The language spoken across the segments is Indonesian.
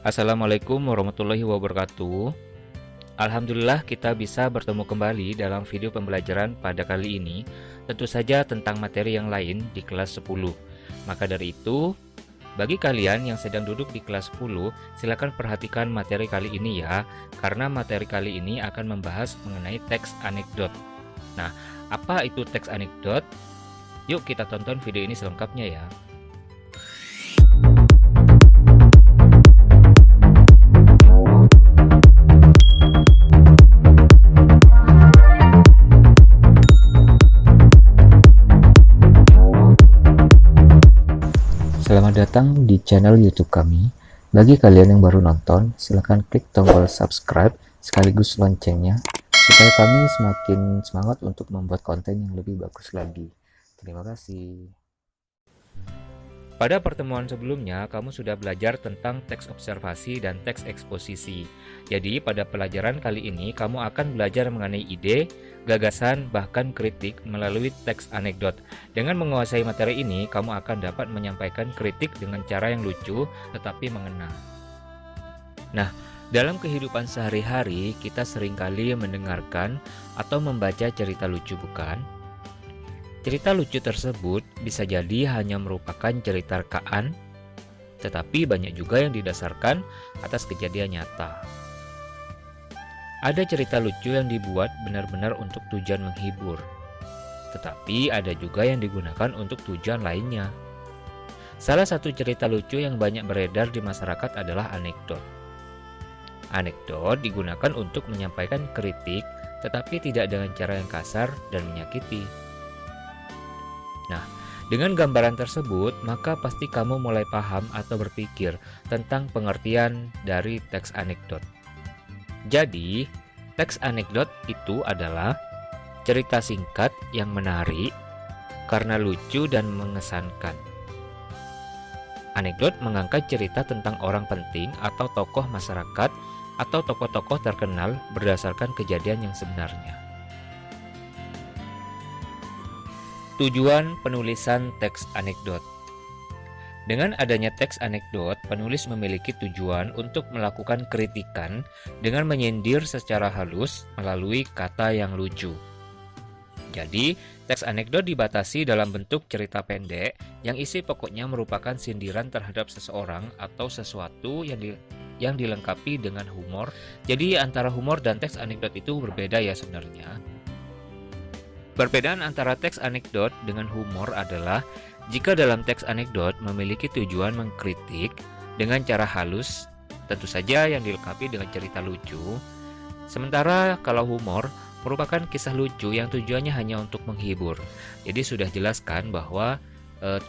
Assalamualaikum warahmatullahi wabarakatuh. Alhamdulillah kita bisa bertemu kembali dalam video pembelajaran pada kali ini, tentu saja tentang materi yang lain di kelas 10. Maka dari itu, bagi kalian yang sedang duduk di kelas 10, silakan perhatikan materi kali ini ya, karena materi kali ini akan membahas mengenai teks anekdot. Nah, apa itu teks anekdot? Yuk kita tonton video ini selengkapnya ya. Selamat datang di channel YouTube kami. Bagi kalian yang baru nonton, silahkan klik tombol subscribe sekaligus loncengnya supaya kami semakin semangat untuk membuat konten yang lebih bagus lagi. Terima kasih. Pada pertemuan sebelumnya, kamu sudah belajar tentang teks observasi dan teks eksposisi. Jadi, pada pelajaran kali ini, kamu akan belajar mengenai ide, gagasan, bahkan kritik melalui teks anekdot. Dengan menguasai materi ini, kamu akan dapat menyampaikan kritik dengan cara yang lucu, tetapi mengena. Nah, dalam kehidupan sehari-hari, kita seringkali mendengarkan atau membaca cerita lucu, bukan? Cerita lucu tersebut bisa jadi hanya merupakan cerita rekaan, tetapi banyak juga yang didasarkan atas kejadian nyata. Ada cerita lucu yang dibuat benar-benar untuk tujuan menghibur, tetapi ada juga yang digunakan untuk tujuan lainnya. Salah satu cerita lucu yang banyak beredar di masyarakat adalah anekdot. Anekdot digunakan untuk menyampaikan kritik, tetapi tidak dengan cara yang kasar dan menyakiti. Nah, dengan gambaran tersebut, maka pasti kamu mulai paham atau berpikir tentang pengertian dari teks anekdot. Jadi, teks anekdot itu adalah cerita singkat yang menarik karena lucu dan mengesankan. Anekdot mengangkat cerita tentang orang penting atau tokoh masyarakat atau tokoh-tokoh terkenal berdasarkan kejadian yang sebenarnya. Tujuan penulisan teks anekdot. Dengan adanya teks anekdot, penulis memiliki tujuan untuk melakukan kritikan dengan menyindir secara halus melalui kata yang lucu. Jadi, teks anekdot dibatasi dalam bentuk cerita pendek yang isi pokoknya merupakan sindiran terhadap seseorang atau sesuatu yang dilengkapi dengan humor. Jadi, antara humor dan teks anekdot itu berbeda ya sebenarnya. Perbedaan antara teks anekdot dengan humor adalah jika dalam teks anekdot memiliki tujuan mengkritik dengan cara halus, tentu saja yang dilengkapi dengan cerita lucu. Sementara kalau humor merupakan kisah lucu yang tujuannya hanya untuk menghibur. Jadi sudah jelaskan bahwa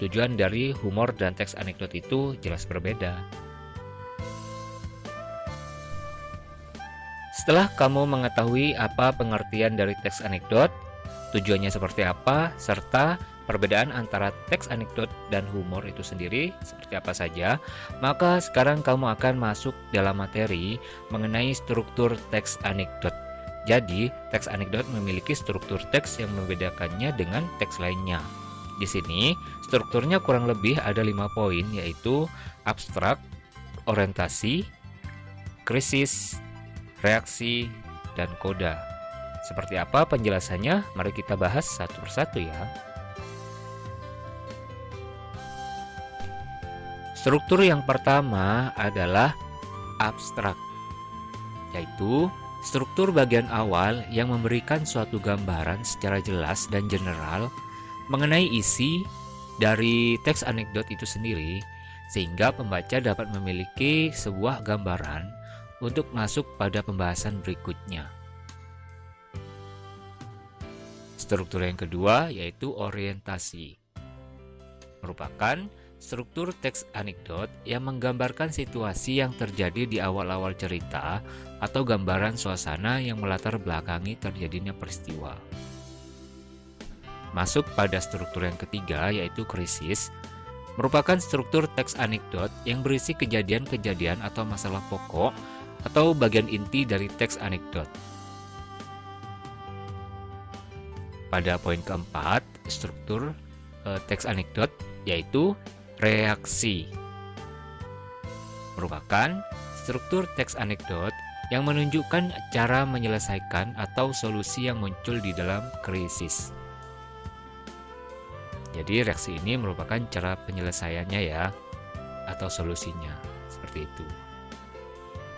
tujuan dari humor dan teks anekdot itu jelas berbeda. Setelah kamu mengetahui apa pengertian dari teks anekdot, tujuannya seperti apa, serta perbedaan antara teks anekdot dan humor itu sendiri seperti apa saja, maka sekarang kamu akan masuk dalam materi mengenai struktur teks anekdot. Jadi, teks anekdot memiliki struktur teks yang membedakannya dengan teks lainnya. Di sini, strukturnya kurang lebih ada 5 poin, yaitu abstrak, orientasi, krisis, reaksi, dan koda. Seperti apa penjelasannya? Mari kita bahas satu persatu ya. Struktur yang pertama adalah abstrak, yaitu struktur bagian awal yang memberikan suatu gambaran secara jelas dan general mengenai isi dari teks anekdot itu sendiri, sehingga pembaca dapat memiliki sebuah gambaran untuk masuk pada pembahasan berikutnya. Struktur yang kedua yaitu orientasi. Merupakan struktur teks anekdot yang menggambarkan situasi yang terjadi di awal-awal cerita atau gambaran suasana yang melatar belakangi terjadinya peristiwa. Masuk pada struktur yang ketiga yaitu krisis. Merupakan struktur teks anekdot yang berisi kejadian-kejadian atau masalah pokok atau bagian inti dari teks anekdot. Pada poin keempat, struktur teks anekdot yaitu reaksi. Merupakan struktur teks anekdot yang menunjukkan cara menyelesaikan atau solusi yang muncul di dalam krisis. Jadi reaksi ini merupakan cara penyelesaiannya ya, atau solusinya, seperti itu.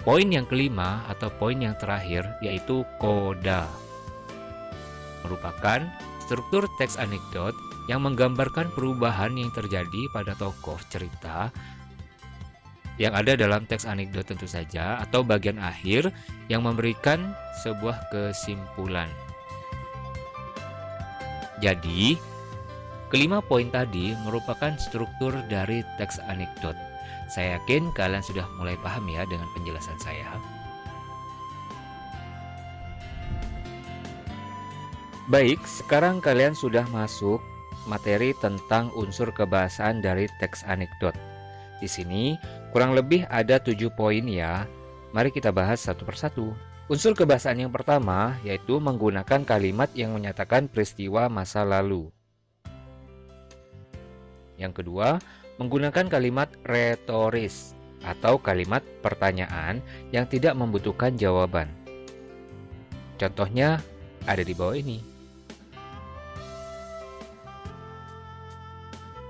Poin yang kelima atau poin yang terakhir yaitu koda. Merupakan struktur teks anekdot yang menggambarkan perubahan yang terjadi pada tokoh cerita yang ada dalam teks anekdot tentu saja, atau bagian akhir yang memberikan sebuah kesimpulan. Jadi, kelima poin tadi merupakan struktur dari teks anekdot. Saya yakin kalian sudah mulai paham ya dengan penjelasan saya. Baik, sekarang kalian sudah masuk materi tentang unsur kebahasaan dari teks anekdot. Di sini kurang lebih ada 7 poin ya. Mari kita bahas satu persatu. Unsur kebahasaan yang pertama yaitu menggunakan kalimat yang menyatakan peristiwa masa lalu. Yang kedua, menggunakan kalimat retoris atau kalimat pertanyaan yang tidak membutuhkan jawaban. Contohnya ada di bawah ini.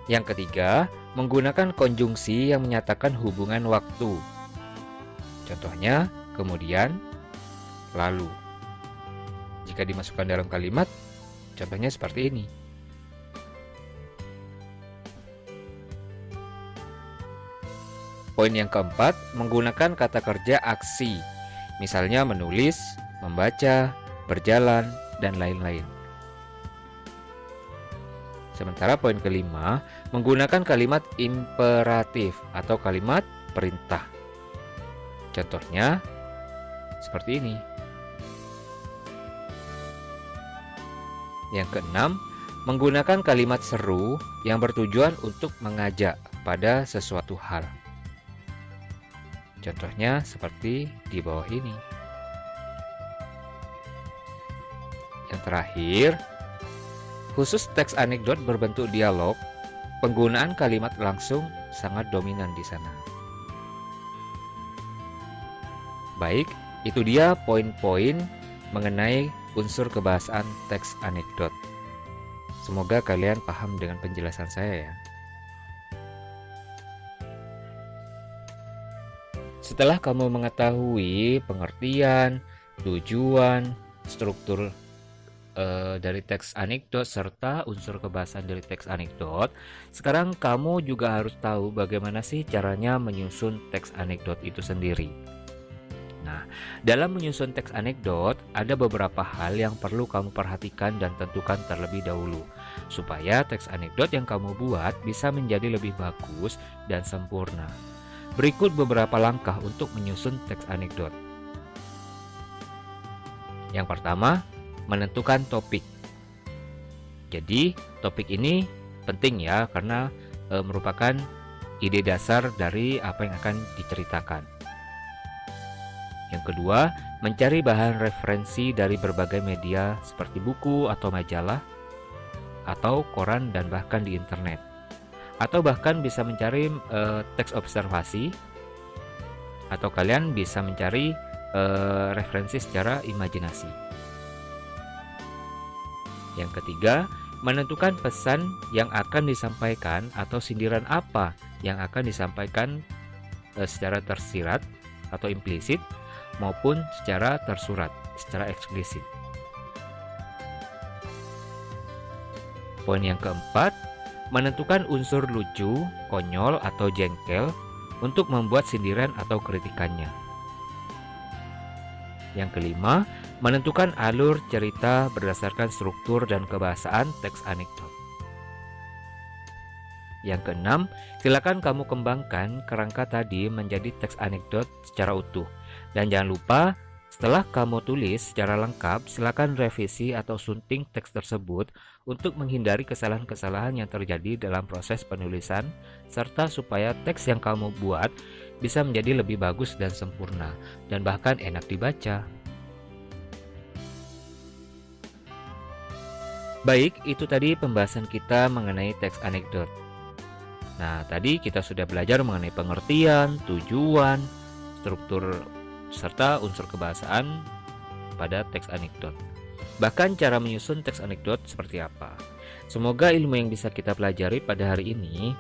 Yang ketiga, menggunakan konjungsi yang menyatakan hubungan waktu. Contohnya, kemudian, lalu. Jika dimasukkan dalam kalimat, contohnya seperti ini. Poin yang keempat, menggunakan kata kerja aksi. Misalnya menulis, membaca, berjalan, dan lain-lain. Sementara poin kelima, menggunakan kalimat imperatif atau kalimat perintah. Contohnya seperti ini. Yang keenam, menggunakan kalimat seru yang bertujuan untuk mengajak pada sesuatu hal. Contohnya seperti di bawah ini. Yang terakhir, khusus teks anekdot berbentuk dialog, penggunaan kalimat langsung sangat dominan di sana. Baik, itu dia poin-poin mengenai unsur kebahasaan teks anekdot. Semoga kalian paham dengan penjelasan saya ya. Setelah kamu mengetahui pengertian, tujuan, struktur dari teks anekdot serta unsur kebahasaan dari teks anekdot, sekarang kamu juga harus tahu bagaimana sih caranya menyusun teks anekdot itu sendiri. Nah, dalam menyusun teks anekdot ada beberapa hal yang perlu kamu perhatikan dan tentukan terlebih dahulu supaya teks anekdot yang kamu buat bisa menjadi lebih bagus dan sempurna. Berikut beberapa langkah untuk menyusun teks anekdot. Yang pertama, menentukan topik. Jadi topik ini penting ya karena merupakan ide dasar dari apa yang akan diceritakan. Yang kedua, mencari bahan referensi dari berbagai media seperti buku atau majalah atau koran dan bahkan di internet. Atau bahkan bisa mencari teks observasi atau kalian bisa mencari referensi secara imajinasi. Yang ketiga, menentukan pesan yang akan disampaikan atau sindiran apa yang akan disampaikan secara tersirat atau implisit maupun secara tersurat, secara eksplisit. Poin yang keempat, menentukan unsur lucu, konyol, atau jengkel untuk membuat sindiran atau kritikannya. Yang kelima, menentukan alur cerita berdasarkan struktur dan kebahasaan teks anekdot. Yang keenam, silakan kamu kembangkan kerangka tadi menjadi teks anekdot secara utuh. Dan jangan lupa, setelah kamu tulis secara lengkap, silakan revisi atau sunting teks tersebut untuk menghindari kesalahan-kesalahan yang terjadi dalam proses penulisan, serta supaya teks yang kamu buat bisa menjadi lebih bagus dan sempurna, dan bahkan enak dibaca. Baik, itu tadi pembahasan kita mengenai teks anekdot. Nah, tadi kita sudah belajar mengenai pengertian, tujuan, struktur serta unsur kebahasaan pada teks anekdot. Bahkan cara menyusun teks anekdot seperti apa. Semoga ilmu yang bisa kita pelajari pada hari ini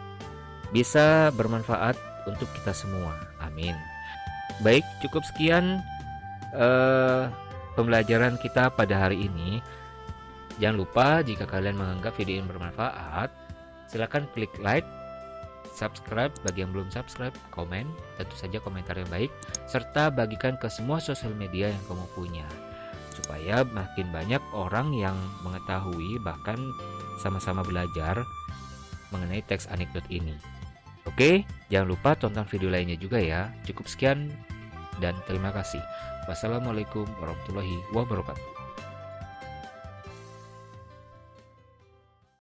bisa bermanfaat untuk kita semua. Amin. Baik, cukup sekian pembelajaran kita pada hari ini. Jangan lupa jika kalian menganggap video ini bermanfaat, silakan klik like, subscribe bagi yang belum subscribe, komen, tentu saja komentar yang baik, serta bagikan ke semua sosial media yang kamu punya, supaya makin banyak orang yang mengetahui, bahkan sama-sama belajar mengenai teks anekdot ini. Oke, jangan lupa tonton video lainnya juga ya. Cukup sekian dan terima kasih. Wassalamualaikum warahmatullahi wabarakatuh.